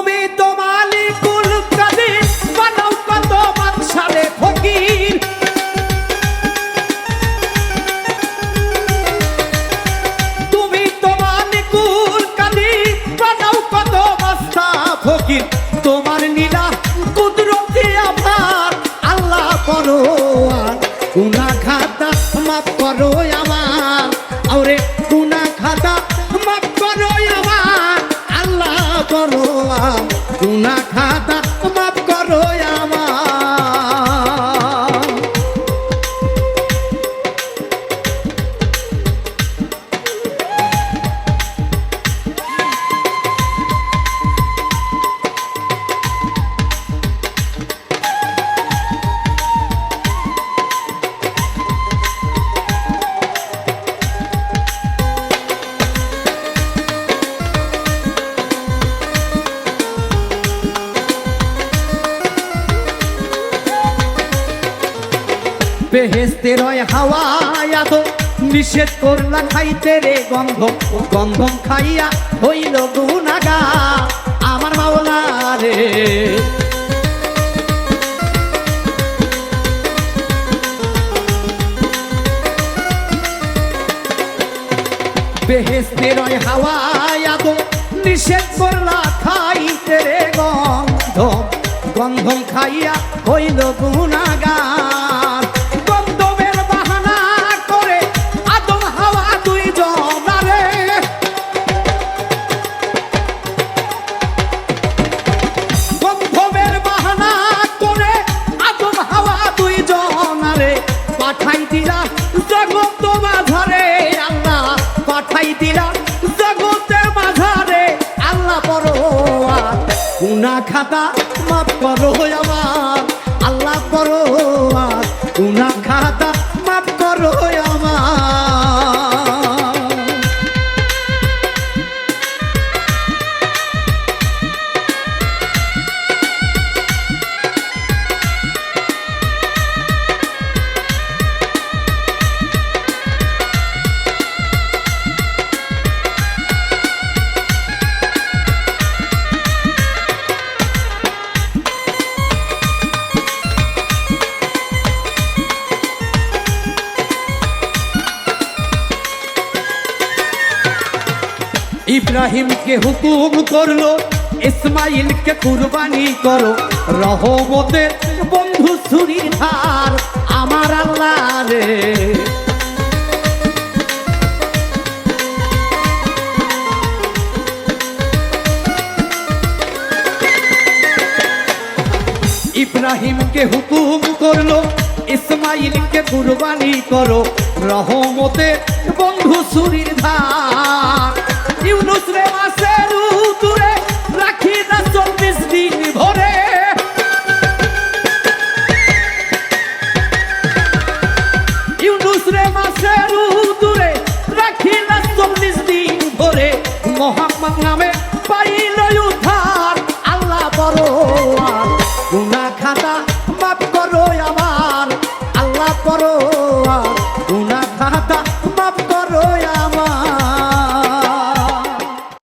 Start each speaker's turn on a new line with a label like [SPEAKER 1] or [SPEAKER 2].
[SPEAKER 1] তুমি তো মালিকুল কাদির বানাও কত বাদশারে ফকির তুমি তো মালিকুল কাদির বানাও কত বাদশা ফকির তোমার নীলা কুদরতি আবার আল্লাহ পরোয়ার গুনাহ খাতা মাফ করো আমার আরে গুনাহ খাতা মাফ করো আমার আল্লাহ পরোয়ার গুনাহ খাতা মাফ করো আমার বেহেশতের হাওয়া এত নিষেধ করলা খাইতে রে গন্ধম গন্ধম খাইয়া হইল গুনাহগার আমার মাওলা রে বেহেশতের হাওয়া এত নিষেধ করলা খাইতে রে গন্ধম গন্ধম খাইয়া হইল গুনাহগার পাঠাই দিলা জগতের মাঝারে আল্লাহ পাঠাই দিলা জগতের মাঝারে আল্লাহ পরোয়ার গুনাহ খাতা মাফ করো আমার আল্লাহ পরোয়ার গুনাহ খাতা মাফ করো আমার ইব্রাহিমকে হুকুম করলো ইসমাইলকে কুরবানি করো রহমতের বন্ধু ছুরির ধার আমার আল্লাহ রে ইব্রাহিমকে হুকুম করলো ইসমাইলকে কুরবানি করো রহমতের বন্ধু ছুরির ধার ইউনুস রে